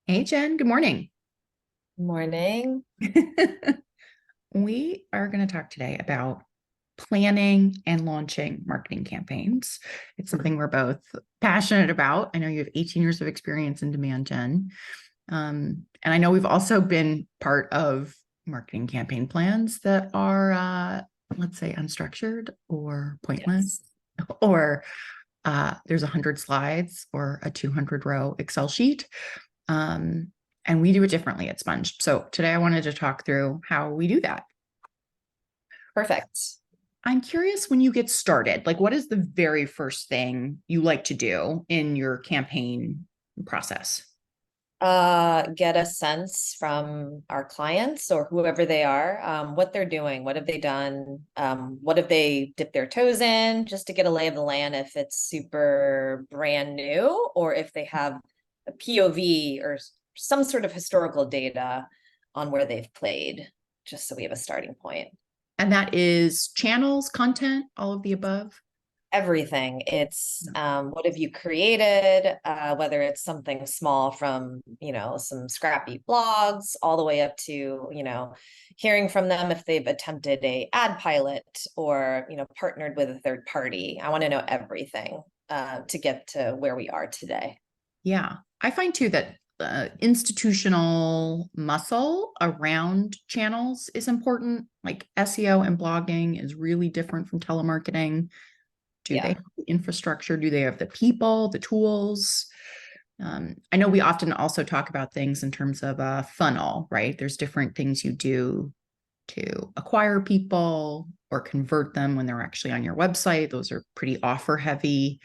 Hey, Jen, good morning. Morning. We are going to talk today about planning and launching marketing campaigns. It's something we're both passionate about. I know you have 18 years of experience in demand gen. And I know we've also been part of marketing campaign plans that are, let's say, unstructured or pointless, Yes. or there's 100 slides or a 200 row Excel sheet. Um, and we do it differently at Sponge. So today I wanted to talk through how we do that. Perfect. I'm curious, when you get started, like what is the very first thing you like to do in your campaign process? Get a sense from our clients or whoever they are, what they're doing, what have they done, what have they dipped their toes in, just to get a lay of the land if it's super brand new or if they have a POV or some sort of historical data on where they've played, just so we have a starting point. And that is channels, content, all of the above. Everything. It's what have you created, whether it's something small from, some scrappy blogs all the way up to, hearing from them if they've attempted a ad pilot or, partnered with a third party. I want to know everything to get to where we are today. Yeah. I find too that institutional muscle around channels is important. Like SEO and blogging is really different from telemarketing. Do they Yeah. have the infrastructure? Do they have the people, the tools? I know we often also talk about things in terms of a funnel, right? There's different things you do to acquire people or convert them when they're actually on your website. Those are pretty offer heavy.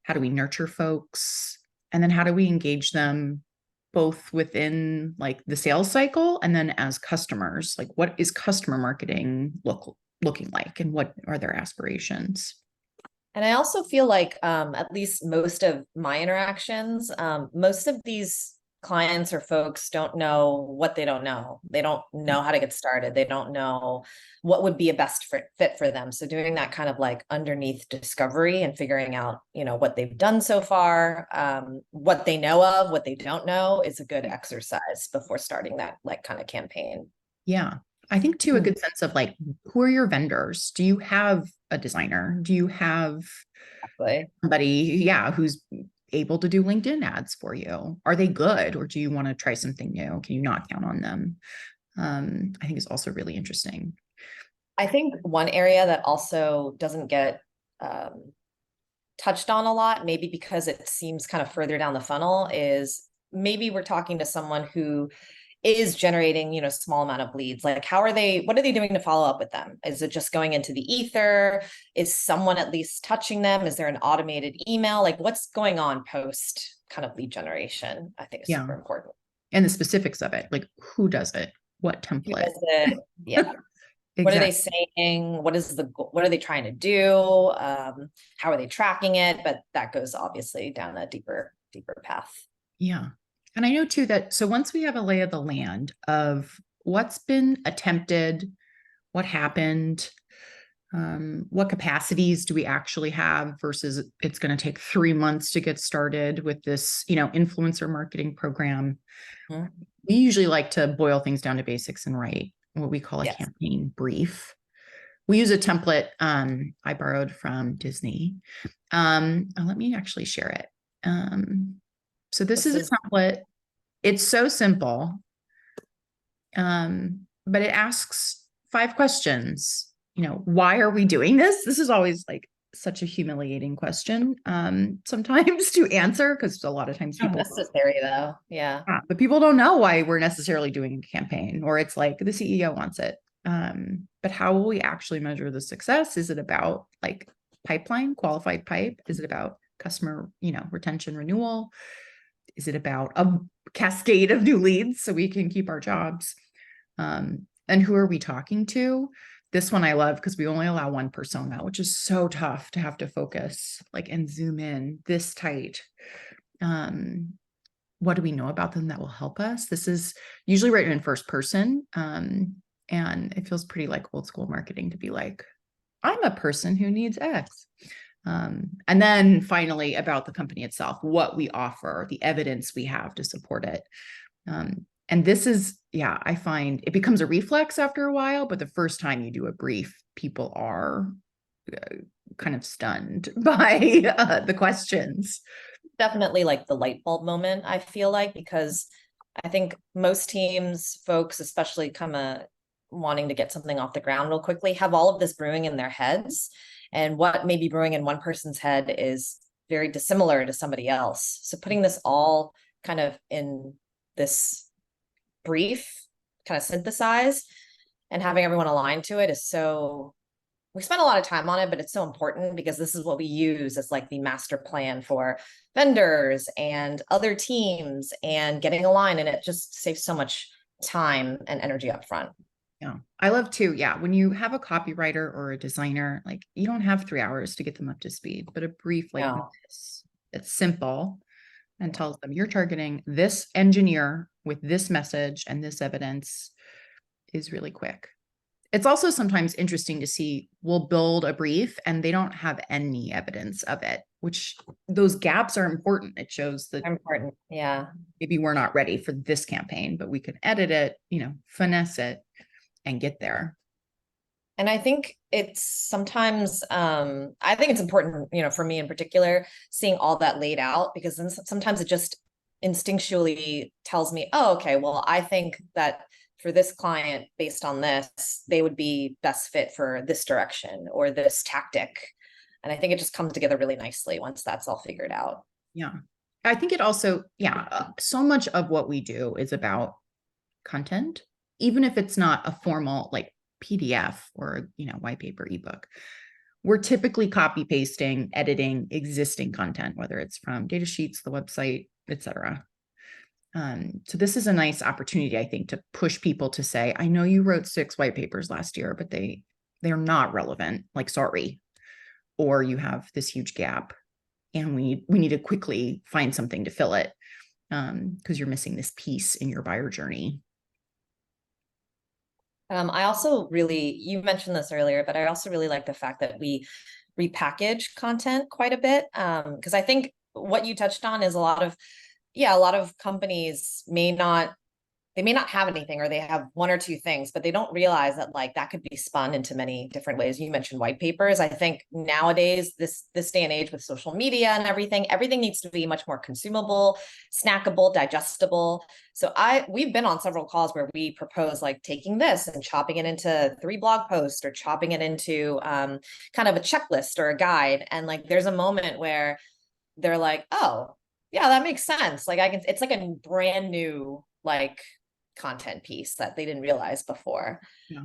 How do we nurture folks? And then how do we engage them both within like the sales cycle and then as customers? Like what is customer marketing looking like and what are their aspirations? And I also feel like, at least most of my interactions, most of these clients or folks don't know what they don't know. They don't know how to get started. They don't know what would be a fit for them. So doing that kind of like underneath discovery and figuring out, what they've done so far, what they know of, what they don't know is a good exercise before starting that like kind of campaign. Yeah. I think too, a Mm. good sense of like, who are your vendors? Do you have a designer? Do you have Exactly. somebody, yeah, who's able to do LinkedIn ads for you? Are they good or do you want to try something new? Can you not count on them? I think is also really interesting. I think one area that also doesn't get um, touched on a lot, maybe because it seems kind of further down the funnel, is maybe we're talking to someone who is generating, small amount of leads. Like, what are they doing to follow up with them? Is it just going into the ether? Is someone at least touching them? Is there an automated email? Like, what's going on post kind of lead generation? I think is Yeah. super important. And the specifics of it, like who does it? What Who template? does it? Yeah. What are they Exactly. saying? What are they trying to do? How are they tracking it? But that goes obviously down a deeper path. Yeah. And I know too that so once we have a lay of the land of what's been attempted, what happened, what capacities do we actually have versus it's going to take 3 months to get started with this, influencer marketing program. Mhm. We usually like to boil things down to basics and write what we call a Yes. campaign brief. We use a template I borrowed from Disney. Let me actually share it. So this This is a is template. It's so simple, but it asks 5 questions. Why are we doing this? This is always like such a humiliating question sometimes to answer because a lot of times people, unnecessary though. Yeah. but people don't know why we're necessarily doing a campaign, or it's like the CEO wants it. But how will we actually measure the success? Is it about like pipeline, qualified pipe? Is it about customer, retention, renewal? Is it about a cascade of new leads so we can keep our jobs? And who are we talking to? This one I love because we only allow one persona, which is so tough to have to focus like and zoom in this tight. Um, what do we know about them that will help us? This is usually written in first person. And it feels pretty like old school marketing to be like, I'm a person who needs X. And then finally about the company itself, what we offer, the evidence we have to support it. And this is, yeah, I find it becomes a reflex after a while, but the first time you do a brief, people are kind of stunned by the questions. Definitely like the light bulb moment, I feel like, because I think most teams, folks, especially wanting to get something off the ground real quickly, have all of this brewing in their heads. And what may be brewing in one person's head is very dissimilar to somebody else. So putting this all kind of in this brief, kind of synthesize, and having everyone aligned to it is so, we spent a lot of time on it, but it's so important because this is what we use as like the master plan for vendors and other teams and getting aligned. And it just saves so much time and energy up front. Yeah, I love too. Yeah, when you have a copywriter or a designer, like you don't have 3 hours to get them up to speed, but a brief like No. this, it's simple and tells them you're targeting this engineer with this message and this evidence is really quick. It's also sometimes interesting to see we'll build a brief and they don't have any evidence of it, which those gaps are important. It shows that Important. Yeah. maybe we're not ready for this campaign, but we can edit it, finesse it and get there. And I think it's sometimes, I think it's important, for me in particular, seeing all that laid out, because then sometimes it just instinctually tells me, oh, okay, well, I think that for this client, based on this, they would be best fit for this direction or this tactic. And I think it just comes together really nicely once that's all figured out. Yeah. I think it also, so much of what we do is about content, even if it's not a formal like PDF or, white paper ebook. We're typically copy pasting, editing existing content, whether it's from data sheets, the website, etc. So this is a nice opportunity, I think, to push people to say, I know you wrote 6 white papers last year, but they're not relevant. Like, sorry. Or you have this huge gap and we need to quickly find something to fill it because you're missing this piece in your buyer journey. I also really, you mentioned this earlier, but I also really like the fact that we repackage content quite a bit. Because I think what you touched on is a lot of companies may not have anything, or they have 1 or 2 things, but they don't realize that like that could be spun into many different ways. You mentioned white papers. I think nowadays, this day and age with social media and everything needs to be much more consumable, snackable, digestible. So we've been on several calls where we propose like taking this and chopping it into 3 blog posts or chopping it into kind of a checklist or a guide. And like there's a moment where they're like, oh, yeah, that makes sense. Like it's like a brand new like content piece that they didn't realize before. Yeah.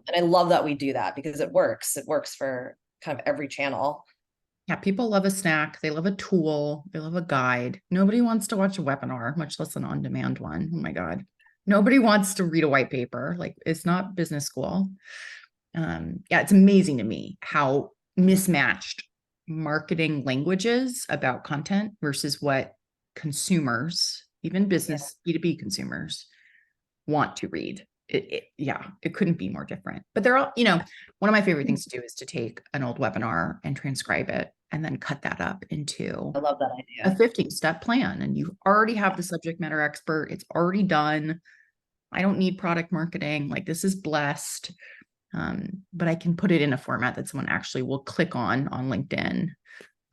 And I love that we do that because it works for kind of every channel. Yeah, people love a snack, they love a tool, they love a guide. Nobody wants to watch a webinar, much less an on-demand one. Oh my God. Nobody wants to read a white paper. Like, it's not business school. It's amazing to me how mismatched marketing languages about content versus what consumers, even business B2B consumers, want to read. It couldn't be more different. But they're all, one of my favorite things to do is to take an old webinar and transcribe it and then cut that up into I love that a idea. 15-step plan. And you already have the subject matter expert. It's already done. I don't need product marketing. Like, this is blessed. But I can put it in a format that someone actually will click on LinkedIn.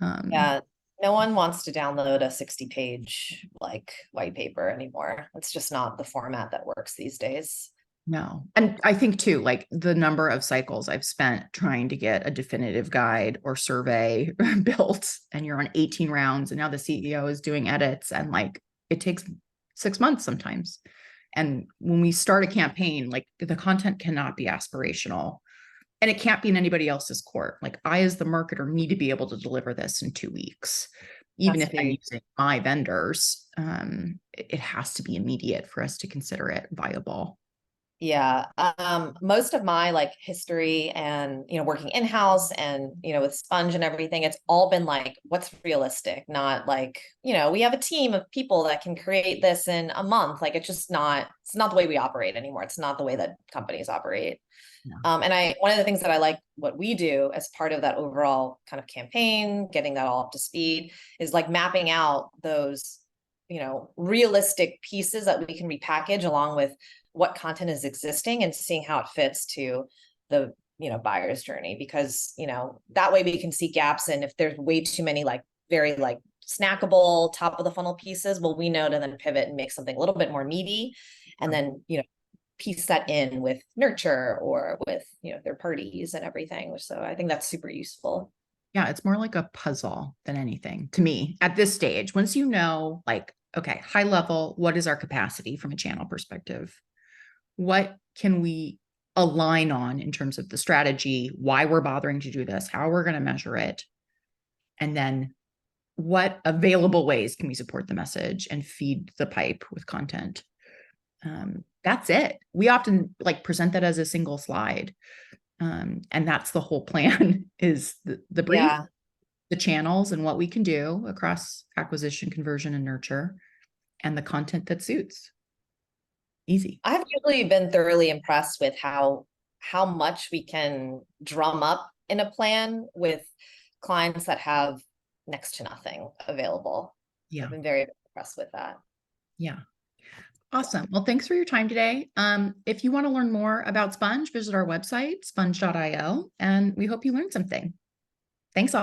Yeah. No one wants to download a 60-page like white paper anymore. It's just not the format that works these days. No. And I think too, like the number of cycles I've spent trying to get a definitive guide or survey built, and you're on 18 rounds, and now the CEO is doing edits, and like it takes 6 months sometimes. And when we start a campaign, like the content cannot be aspirational and it can't be in anybody else's court. Like, I, as the marketer, need to be able to deliver this in 2 weeks, even if I'm using my vendors. It has to be immediate for us to consider it viable. Yeah. Most of my like history and, working in-house and, with Sponge and everything, it's all been like, what's realistic? Not like, we have a team of people that can create this in a month. Like it's not the way we operate anymore. It's not the way that companies operate. Yeah. And one of the things that I like what we do as part of that overall kind of campaign, getting that all up to speed, is like mapping out those, realistic pieces that we can repackage along with what content is existing and seeing how it fits to the, buyer's journey. Because, that way we can see gaps. And if there's way too many like very like snackable top of the funnel pieces, well, we know to then pivot and make something a little bit more meaty. And then, piece that in with nurture or with third parties and everything. So I think that's super useful. Yeah, it's more like a puzzle than anything to me at this stage. Once you know, like, okay, high level, what is our capacity from a channel perspective? What can we align on in terms of the strategy, why we're bothering to do this, how we're going to measure it, and then what available ways can we support the message and feed the pipe with content? That's it. We often like present that as a single slide. And that's the whole plan is the brief, Yeah. the channels and what we can do across acquisition, conversion, and nurture, and the content that suits. Easy. I've usually been thoroughly impressed with how much we can drum up in a plan with clients that have next to nothing available. Yeah. I've been very impressed with that. Yeah. Awesome. Well, thanks for your time today. If you want to learn more about Sponge, visit our website, Sponge.io, and we hope you learned something. Thanks all.